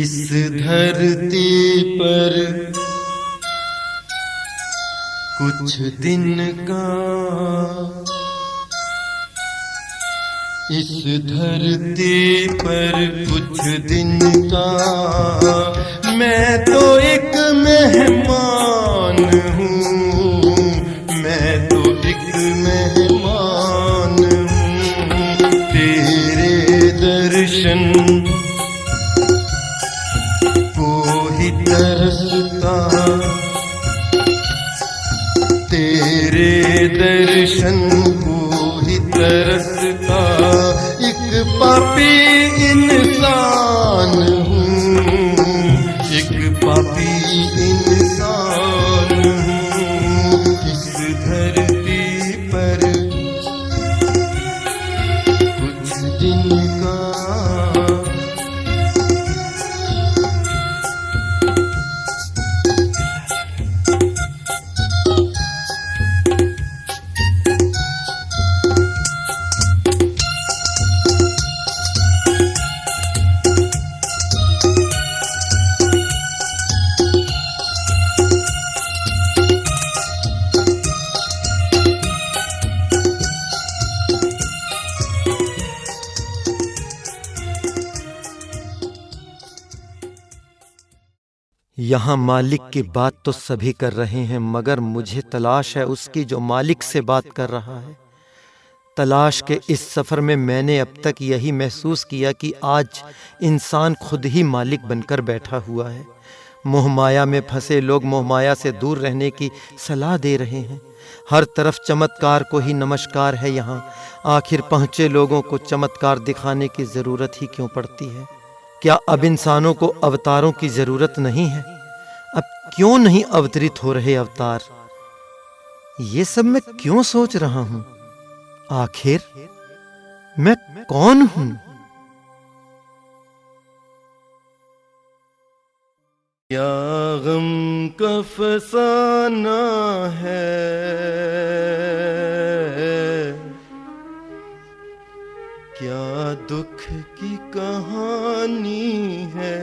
इस धरती पर कुछ दिन का, इस धरती पर कुछ दिन का मैं तो एक मेहमान हूँ, मैं तो एक मेहमान हूँ। तेरे दर्शन को ही तरसता, तेरे दर्शन को ही तरसता एक पापी इंसान हूँ, एक पापी इंसान हूँ। इस धरती पर कुछ दिन का, यहाँ मालिक की बात तो सभी कर रहे हैं, मगर मुझे तलाश है उसकी जो मालिक से बात कर रहा है। तलाश के इस सफ़र में मैंने अब तक यही महसूस किया कि आज इंसान खुद ही मालिक बनकर बैठा हुआ है। मोहमाया में फंसे लोग मोहमाया से दूर रहने की सलाह दे रहे हैं। हर तरफ चमत्कार को ही नमस्कार है यहाँ। आखिर पहुँचे लोगों को चमत्कार दिखाने की ज़रूरत ही क्यों पड़ती है? क्या अब इंसानों को अवतारों की ज़रूरत नहीं है? अब क्यों नहीं अवतरित हो रहे अवतार? ये सब मैं क्यों सोच रहा हूं? आखिर मैं कौन हूं? क्या गम का फसाना है, क्या दुख की कहानी है।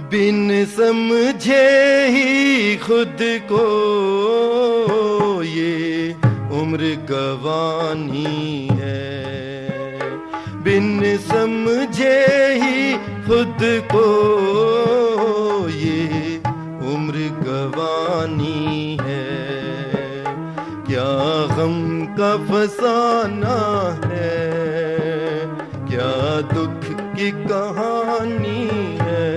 बिन समझे ही खुद को ये उम्र गवानी है, बिन समझे ही खुद को ये उम्र गवानी है। क्या गम का फसाना है, क्या दुख की कहानी है।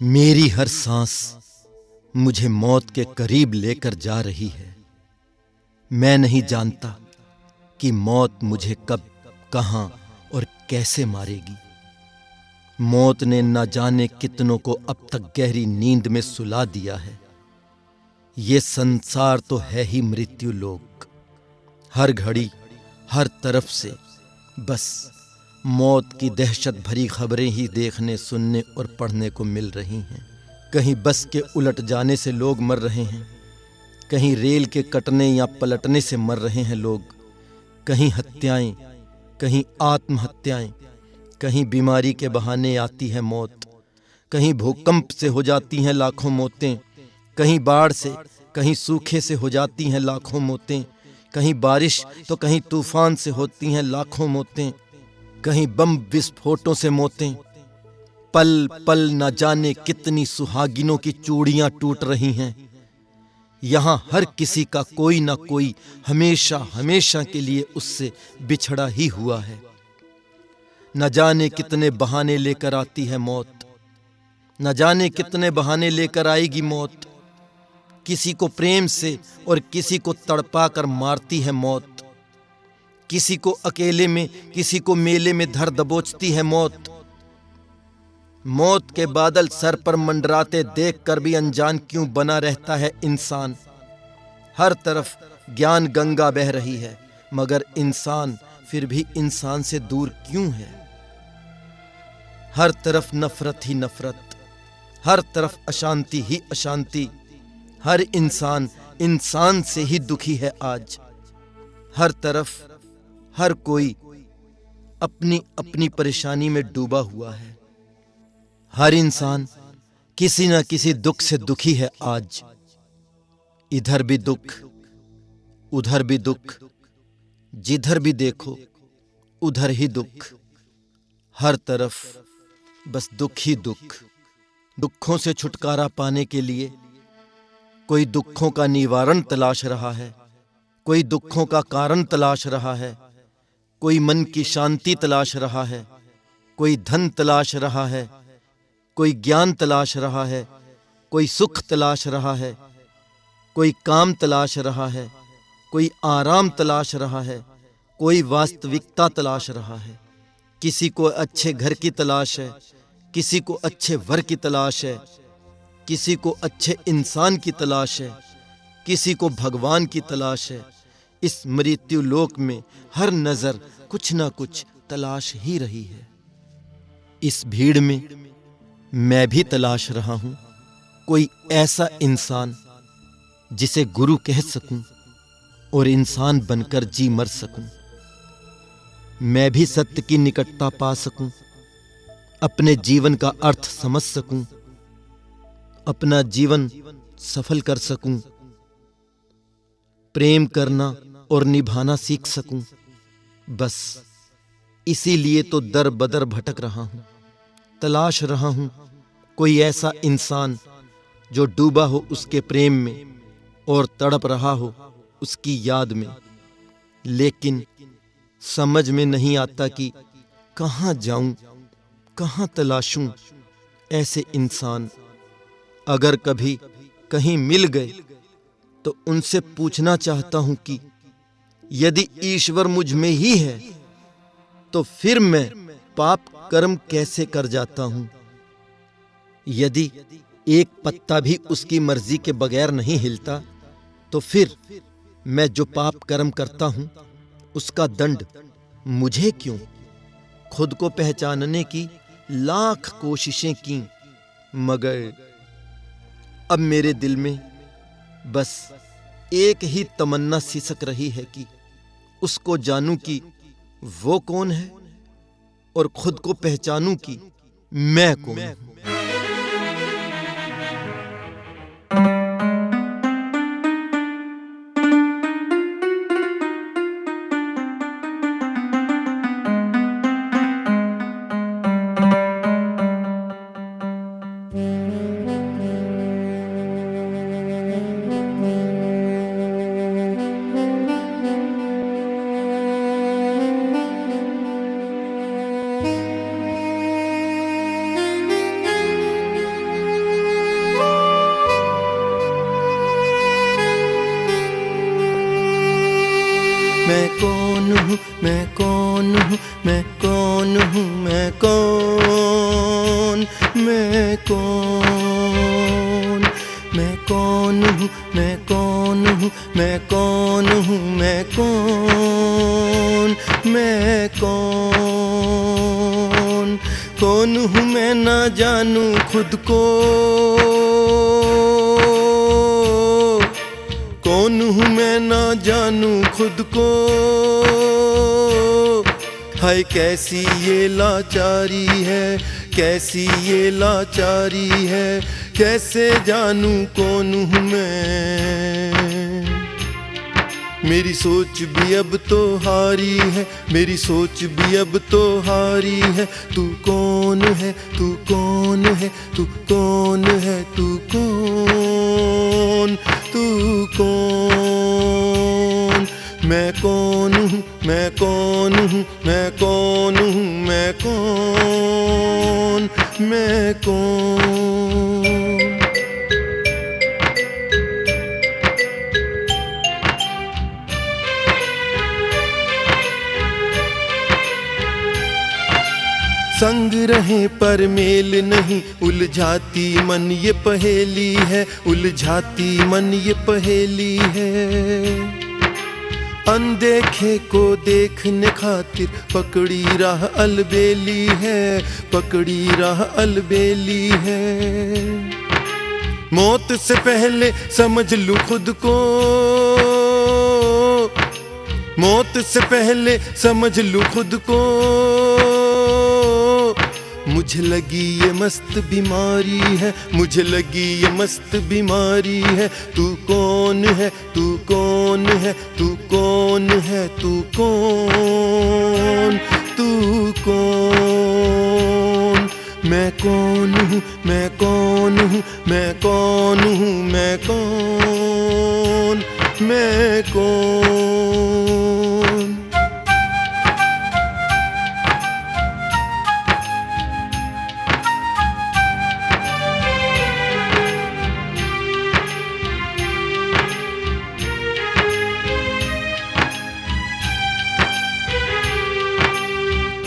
मेरी हर सांस मुझे मौत के करीब लेकर जा रही है। मैं नहीं जानता कि मौत मुझे कब, कहां और कैसे मारेगी। मौत ने न जाने कितनों को अब तक गहरी नींद में सुला दिया है। ये संसार तो है ही मृत्यु लोक। हर घड़ी हर तरफ से बस मौत की दहशत भरी खबरें ही देखने, सुनने और पढ़ने को मिल रही हैं। कहीं बस के उलट जाने से लोग मर रहे हैं, कहीं रेल के कटने या पलटने से मर रहे हैं लोग, कहीं हत्याएं, कहीं आत्महत्याएं, कहीं बीमारी के बहाने आती है मौत, कहीं भूकंप से हो जाती हैं लाखों मौतें, कहीं बाढ़ से, कहीं सूखे से हो जाती हैं लाखों मौतें, कहीं बारिश तो कहीं तूफान से होती हैं लाखों मौतें, कहीं बम विस्फोटों से मौतें। पल पल न जाने कितनी सुहागिनों की चूड़ियां टूट रही हैं। यहाँ हर किसी का कोई ना कोई हमेशा हमेशा के लिए उससे बिछड़ा ही हुआ है। न जाने कितने बहाने लेकर आती है मौत, न जाने कितने बहाने लेकर आएगी मौत। किसी को प्रेम से और किसी को तड़पा कर मारती है मौत। किसी को अकेले में, किसी को मेले में धर दबोचती है मौत। मौत के बादल सर पर मंडराते देख कर भी अनजान क्यों बना रहता है इंसान। हर तरफ ज्ञान गंगा बह रही है, मगर इंसान फिर भी इंसान से दूर क्यों है। हर तरफ नफरत ही नफरत, हर तरफ अशांति ही अशांति। हर इंसान इंसान से ही दुखी है आज। हर तरफ हर कोई अपनी अपनी परेशानी में डूबा हुआ है। हर इंसान किसी न किसी दुख से दुखी है आज। इधर भी दुख, उधर भी दुख, जिधर भी देखो उधर ही दुख। हर तरफ बस दुख ही दुख। दुखों से छुटकारा पाने के लिए कोई दुखों का निवारण तलाश रहा है, कोई दुखों का कारण तलाश रहा है, कोई मन की शांति तलाश रहा है, कोई धन तलाश रहा है, कोई ज्ञान तलाश रहा है, कोई सुख तलाश रहा है, कोई काम तलाश रहा है, कोई आराम तलाश रहा है, कोई वास्तविकता तलाश रहा है। किसी को अच्छे घर की तलाश है, किसी को अच्छे वर की तलाश है, किसी को अच्छे इंसान की तलाश है, किसी को भगवान की तलाश है। इस मृत्यु लोक में हर नजर कुछ ना कुछ तलाश ही रही है। इस भीड़ में मैं भी तलाश रहा हूं कोई ऐसा इंसान जिसे गुरु कह सकूं और इंसान बनकर जी मर सकूं। मैं भी सत्य की निकटता पा सकूं, अपने जीवन का अर्थ समझ सकूं, अपना जीवन सफल कर सकूं, प्रेम करना और निभाना सीख सकूं। बस इसीलिए तो दर बदर भटक रहा हूं, तलाश रहा हूं कोई ऐसा इंसान जो डूबा हो उसके प्रेम में और तड़प रहा हो उसकी याद में। लेकिन समझ में नहीं आता कि कहां जाऊं, कहां तलाशूं ऐसे इंसान। अगर कभी कहीं मिल गए तो उनसे पूछना चाहता हूं कि यदि ईश्वर मुझ में ही है तो फिर मैं पाप कर्म कैसे कर जाता हूं। यदि एक पत्ता भी उसकी मर्जी के बगैर नहीं हिलता तो फिर मैं जो पाप कर्म करता हूं उसका दंड मुझे क्यों। खुद को पहचानने की लाख कोशिशें की, मगर अब मेरे दिल में बस एक ही तमन्ना सिसक रही है कि उसको जानूं कि वो कौन है और खुद को पहचानूं कि मैं कौन हूं। मैं कौन हूँ, मैं कौन हूँ, मैं कौन हूँ, मैं कौन, मैं कौन, मैं कौन हूँ, मैं कौन हूँ, मैं कौन हूँ, मैं कौन, मैं कौन हूँ मैं ना जानूं खुद को। कौन हूँ मैं ना जानूं खुद को। हाय कैसी ये लाचारी है, कैसी ये लाचारी है, कैसे जानूं कौन हूँ मैं। मेरी सोच भी अब तो हारी है, मेरी सोच भी अब तो हारी है। तू कौन है, तू कौन है, तू कौन है, तू कौन, तू कौन। मैं कौन हूँ, मैं कौन हूँ, मैं कौन हूँ, मैं कौन, मैं कौन। संग रहे पर मेल नहीं, उलझाती मन ये पहेली है, उलझाती मन ये पहेली है। अनदेखे को देखने खातिर पकड़ी राह अलबेली है, पकड़ी राह अलबेली है। मौत से पहले समझ लूं खुद को, मौत से पहले समझ लूं खुद को। मुझे लगी ये मस्त बीमारी है, मुझे लगी ये मस्त बीमारी है। तू कौन है, तू कौन है, तू कौन है, तू कौन, तू कौन। मैं कौन हूँ, मैं कौन हूँ, मैं कौन हूँ, मैं कौन, मैं कौन।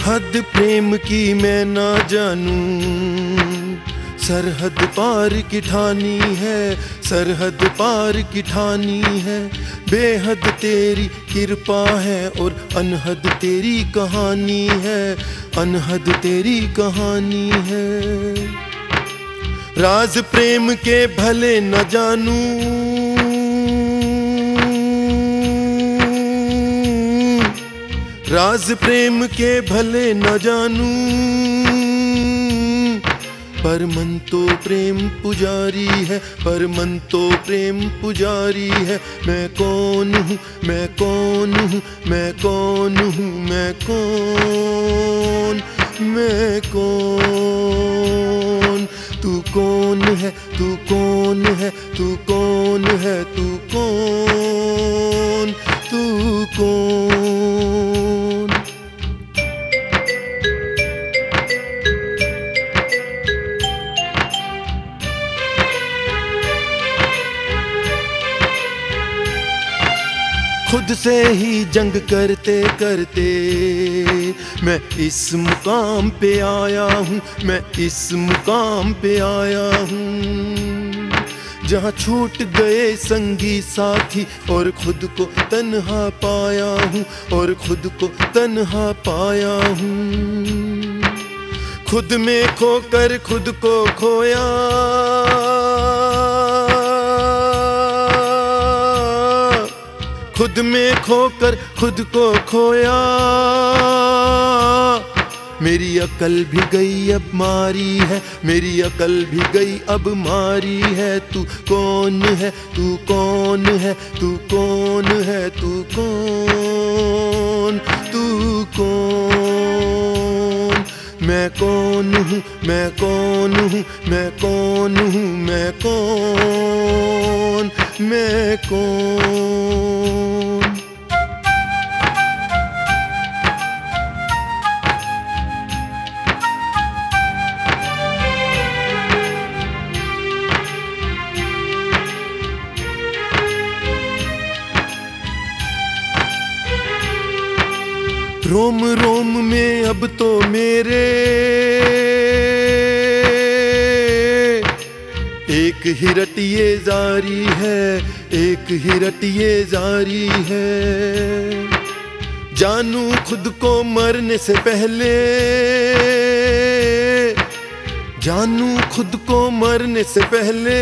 हद प्रेम की मैं ना जानूं, सरहद पार की ठानी है, सरहद पार की ठानी है। बेहद तेरी कृपा है और अनहद तेरी कहानी है, अनहद तेरी कहानी है। राज प्रेम के भले न जानूं, राज प्रेम के भले न जानूं, पर मन तो प्रेम पुजारी है, पर मन तो प्रेम पुजारी है। मैं कौन हूँ, मैं कौन हूँ, मैं कौन हूँ, मैं कौन, मैं कौन। तू कौन है, तू कौन है, तू कौन है, तू कौन, तू कौन। खुद से ही जंग करते करते मैं इस मुकाम पे आया हूँ, मैं इस मुकाम पे आया हूँ। जहाँ छूट गए संगी साथी और खुद को तन्हा पाया हूँ, और खुद को तन्हा पाया हूँ। खुद में खोकर खुद को खोया, खुद में खोकर खुद को खोया। मेरी अकल भी गई अब मारी है, मेरी अकल भी गई अब मारी है। तू कौन है, तू कौन है, तू कौन है, तू कौन, तू कौन। मैं कौन हूँ, मैं कौन हूँ, मैं कौन हूँ, मैं कौन, मैं कौन। रोम रोम में अब तो मेरे एक ही रटिए जारी है, एक ही रटिए जारी है। जानू खुद को मरने से पहले, जानू खुद को मरने से पहले।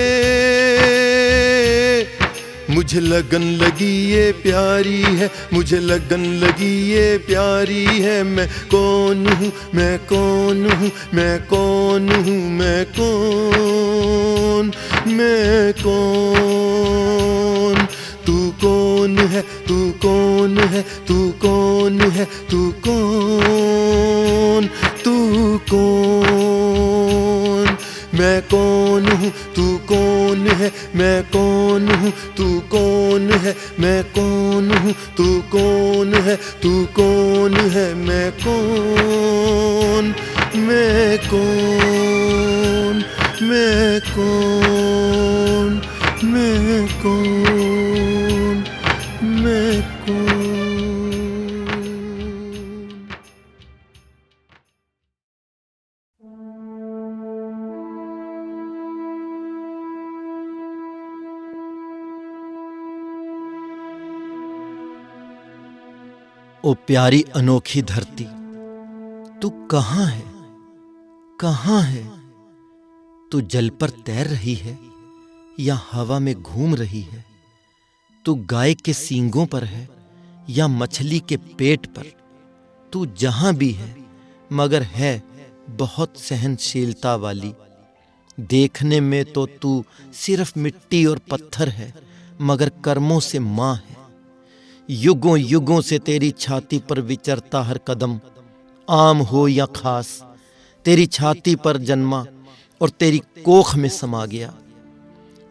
मुझे लगन लगी ये प्यारी है, मुझे लगन लगी ये प्यारी है। मैं कौन हूँ, मैं कौन हूँ, मैं कौन हूँ, मैं कौन, मैं कौन। तू कौन है, तू कौन है, तू कौन है, तू कौन, तू कौन। मैं कौन हूँ, तू कौन है, मैं कौन हूँ, तू कौन है, मैं कौन हूँ, तू कौन है, तू कौन है, मैं कौन, मैं कौन, मैं कौन, मैं कौन, मैं कौन। ओ प्यारी अनोखी धरती, तू कहाँ है, कहाँ है? तू जल पर तैर रही है या हवा में घूम रही है? तू गाय के सींगों पर है या मछली के पेट पर? तू जहां भी है, मगर है बहुत सहनशीलता वाली। देखने में तो तू सिर्फ मिट्टी और पत्थर है, मगर कर्मों से माँ है। युगों युगों से तेरी छाती पर विचरता हर कदम, आम हो या खास, तेरी छाती पर जन्मा और तेरी कोख में समा गया।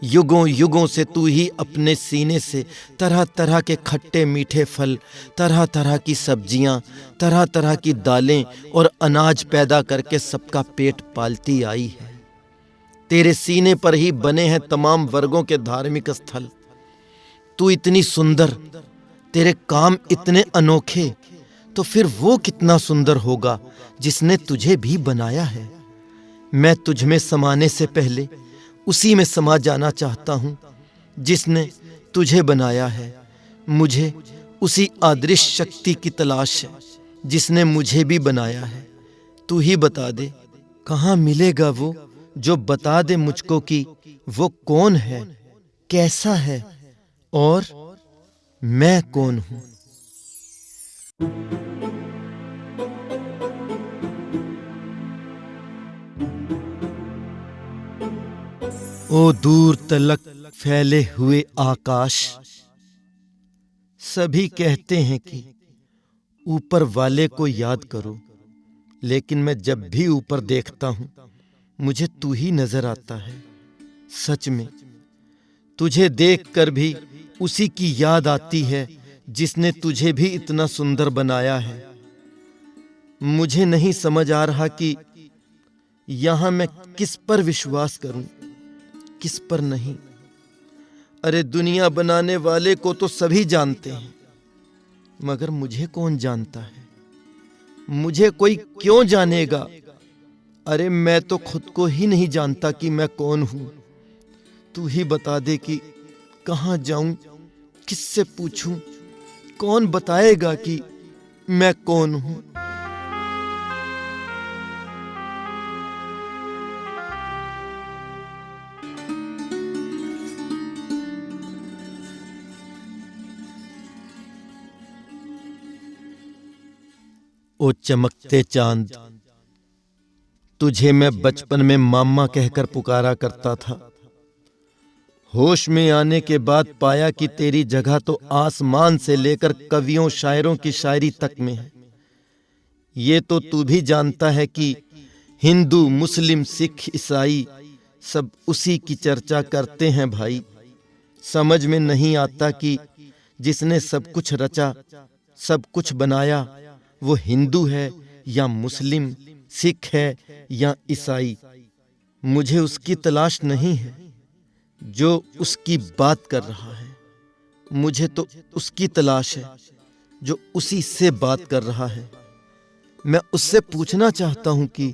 युगों युगों से तू ही अपने सीने से तरह तरह के खट्टे मीठे फल, तरह तरह की सब्जियां, तरह तरह की दालें और अनाज पैदा करके सबका पेट पालती आई है। तेरे सीने पर ही बने हैं तमाम वर्गों के धार्मिक स्थल। तू इतनी सुंदर, तेरे काम इतने अनोखे, तो फिर वो कितना सुंदर होगा जिसने तुझे भी बनाया है। मैं तुझ में समाने से पहले उसी में समा जाना चाहता हूँ जिसने तुझे बनाया है। मुझे उसी अदृश्य शक्ति की तलाश है जिसने मुझे भी बनाया है। तू ही बता दे, कहाँ मिलेगा वो जो बता दे मुझको कि वो कौन है, कैसा है और मैं कौन हूँ। ओ दूर तलक फैले हुए आकाश, सभी कहते हैं कि ऊपर वाले को याद करो, लेकिन मैं जब भी ऊपर देखता हूं मुझे तू ही नजर आता है। सच में तुझे देखकर भी उसी की याद आती है जिसने तुझे भी इतना सुंदर बनाया है। मुझे नहीं समझ आ रहा कि यहां मैं किस पर विश्वास करूं, किस पर नहीं। अरे दुनिया बनाने वाले को तो सभी जानते हैं, मगर मुझे कौन जानता है? मुझे कोई क्यों जानेगा? अरे मैं तो खुद को ही नहीं जानता कि मैं कौन हूं। तू ही बता दे कि कहां जाऊं, किससे पूछूं, कौन बताएगा कि मैं कौन हूं। ओ चमकते चांद, तुझे मैं बचपन में मामा कहकर पुकारा करता था। होश में आने के बाद पाया कि तेरी जगह तो आसमान से लेकर कवियों शायरों की शायरी तक में है। ये तो तू भी जानता है कि हिंदू, मुस्लिम, सिख, ईसाई सब उसी की चर्चा करते हैं भाई। समझ में नहीं आता कि जिसने सब कुछ रचा, सब कुछ बनाया, वो हिंदू है या मुस्लिम, सिख है या ईसाई। मुझे उसकी तलाश नहीं है जो उसकी बात कर रहा है, मुझे तो उसकी तलाश है जो उसी से बात कर रहा है। मैं उससे पूछना चाहता हूं कि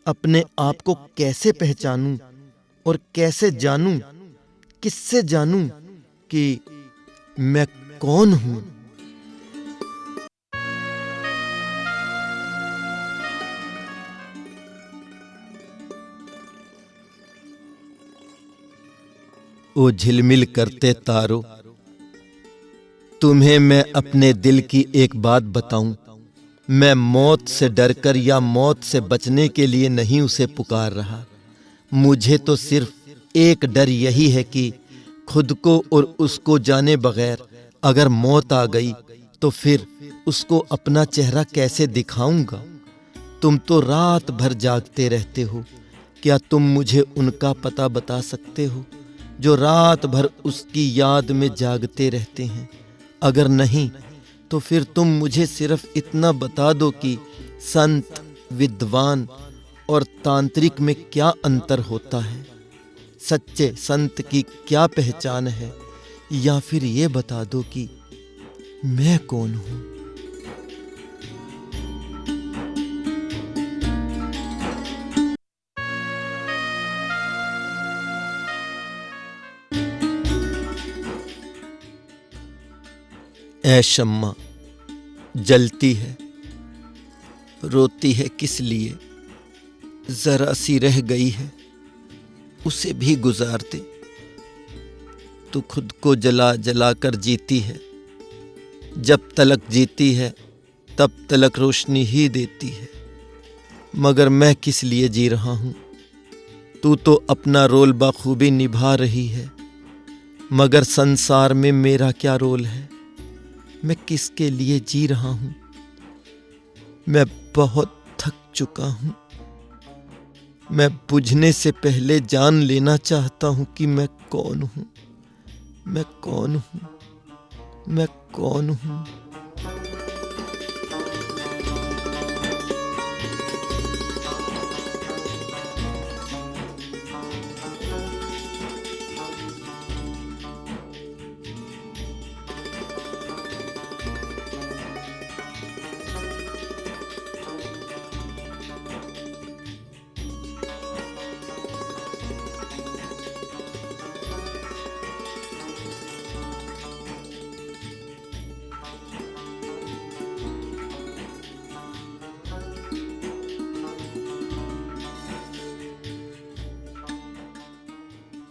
अपने आप को कैसे पहचानूं और कैसे जानूं, किससे जानूं कि मैं कौन हूं। ओ झिलमिल करते तारों, तुम्हें मैं अपने दिल की एक बात बताऊं। मैं मौत से डरकर या मौत से बचने के लिए नहीं उसे पुकार रहा। मुझे तो सिर्फ एक डर यही है कि खुद को और उसको जाने बगैर अगर मौत आ गई तो फिर उसको अपना चेहरा कैसे दिखाऊंगा। तुम तो रात भर जागते रहते हो, क्या तुम मुझे उनका पता बता सकते हो जो रात भर उसकी याद में जागते रहते हैं? अगर नहीं तो फिर तुम मुझे सिर्फ इतना बता दो कि संत, विद्वान और तांत्रिक में क्या अंतर होता है, सच्चे संत की क्या पहचान है, या फिर ये बता दो कि मैं कौन हूं। ऐ शम्मा, जलती है, रोती है किस लिए, जरा सी रह गई है, उसे भी गुजार दे। तू खुद को जला जला कर जीती है, जब तलक जीती है तब तलक रोशनी ही देती है। मगर मैं किस लिए जी रहा हूँ? तू तो अपना रोल बखूबी निभा रही है, मगर संसार में मेरा क्या रोल है? मैं किसके लिए जी रहा हूँ? मैं बहुत थक चुका हूँ। मैं बुझने से पहले जान लेना चाहता हूँ कि मैं कौन हूँ, मैं कौन हूँ, मैं कौन हूँ।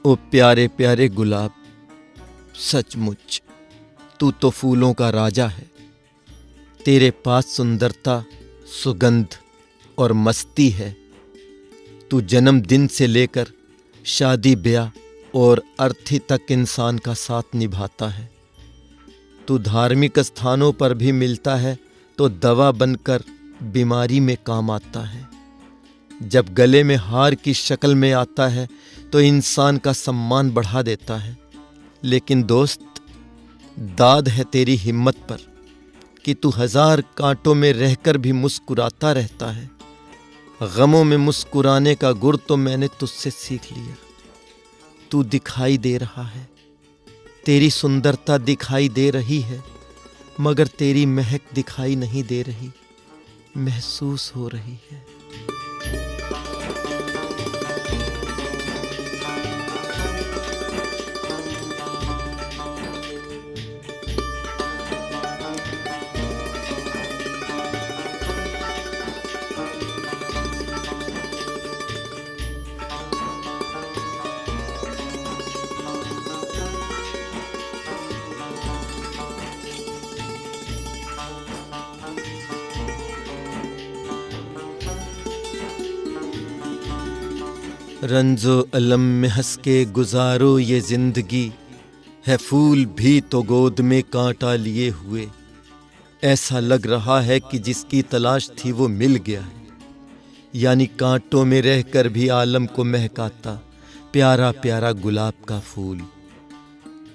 ओ प्यारे प्यारे गुलाब, सचमुच तू तो फूलों का राजा है। तेरे पास सुंदरता, सुगंध और मस्ती है। तू जन्मदिन से लेकर शादी ब्याह और अर्थी तक इंसान का साथ निभाता है। तू धार्मिक स्थानों पर भी मिलता है तो दवा बनकर बीमारी में काम आता है। जब गले में हार की शक्ल में आता है तो इंसान का सम्मान बढ़ा देता है। लेकिन दोस्त, दाद है तेरी हिम्मत पर कि तू 1000 कांटों में रहकर भी मुस्कुराता रहता है। गमों में मुस्कुराने का गुर तो मैंने तुझसे सीख लिया। तू दिखाई दे रहा है, तेरी सुंदरता दिखाई दे रही है, मगर तेरी महक दिखाई नहीं दे रही, महसूस हो रही है। रंजो अलम में हंस के गुजारो ये जिंदगी, है फूल भी तो गोद में कांटा लिए हुए। ऐसा लग रहा है कि जिसकी तलाश थी वो मिल गया है, यानी कांटों में रहकर भी आलम को महकाता प्यारा प्यारा गुलाब का फूल।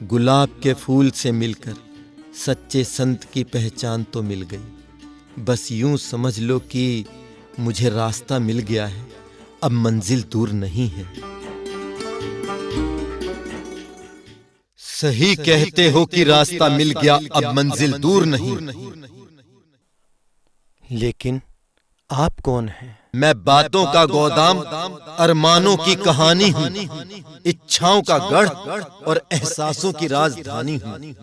गुलाब के फूल से मिलकर सच्चे संत की पहचान तो मिल गई। बस यूं समझ लो कि मुझे रास्ता मिल गया है, अब मंजिल दूर नहीं है। सही कहते हो कि रास्ता मिल गया, अब मंजिल दूर नहीं। लेकिन आप कौन हैं? मैं बातों का गोदाम, अरमानों की कहानी हूँ, इच्छाओं का गढ़ और एहसासों की राजधानी हूँ।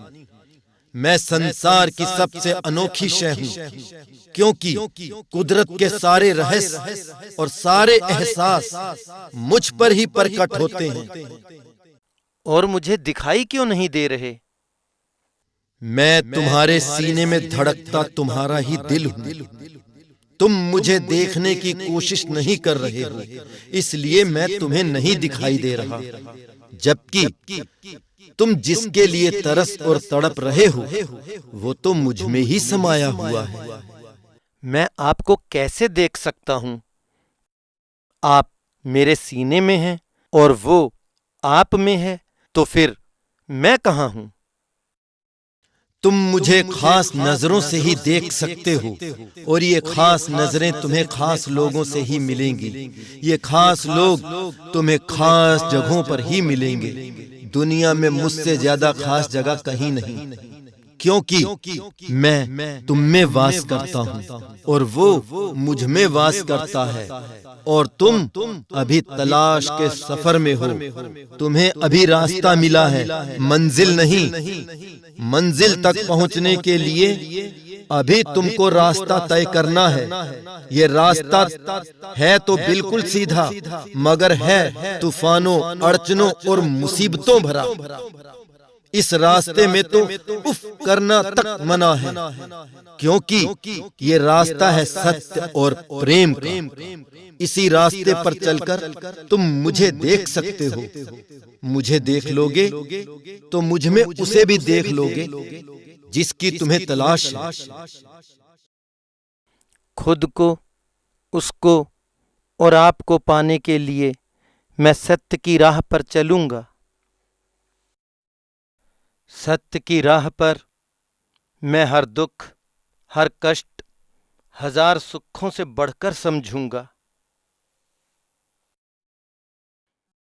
मैं संसार की सबसे अनोखी शय हूँ, क्योंकि कुदरत के सारे रहस्य और सारे एहसास मुझ पर ही प्रकट होते हैं। और मुझे दिखाई क्यों नहीं दे रहे? मैं तुम्हारे सीने में धड़कता तुम्हारा ही दिल हूँ। तुम मुझे देखने की कोशिश नहीं कर रहे हो, इसलिए मैं तुम्हें नहीं दिखाई दे रहा। जबकि तुम जिसके लिए तरस और तड़प रहे हो वो तो मुझ में ही समाया हुआ है। मैं आपको कैसे देख सकता हूं? आप मेरे सीने में हैं और वो आप में है, तो फिर मैं कहाँ हूं? तुम मुझे खास नजरों से ही देख सकते हो और ये खास नजरें तुम्हें खास लोगों से ही मिलेंगी। ये खास लोग तुम्हें खास जगहों पर ही मिलेंगे। दुनिया में मुझसे ज्यादा खास जगह कहीं नहीं, क्योंकि मैं तुम में वास करता हूँ और वो मुझ में वास करता है। और तुम अभी तलाश के सफर में हो। तुम्हें अभी रास्ता मिला है, मंजिल नहीं। मंजिल तक पहुंचने के लिए अभी तुमको रास्ता तय करना है। ये रास्ता है तो बिल्कुल सीधा, मगर है तूफानों, अड़चनों और मुसीबतों भरा। इस रास्ते में तो उफ करना तक मना है, क्योंकि ये रास्ता है सत्य और प्रेम का। इसी रास्ते पर चलकर तुम मुझे देख सकते हो। मुझे देख लोगे तो मुझ में उसे भी देख लोगे जिसकी तुम्हें तलाश है। खुद को, उसको और आपको पाने के लिए मैं सत्य की राह पर चलूंगा। सत्य की राह पर मैं हर दुख, हर कष्ट, हजार सुखों से बढ़कर समझूंगा।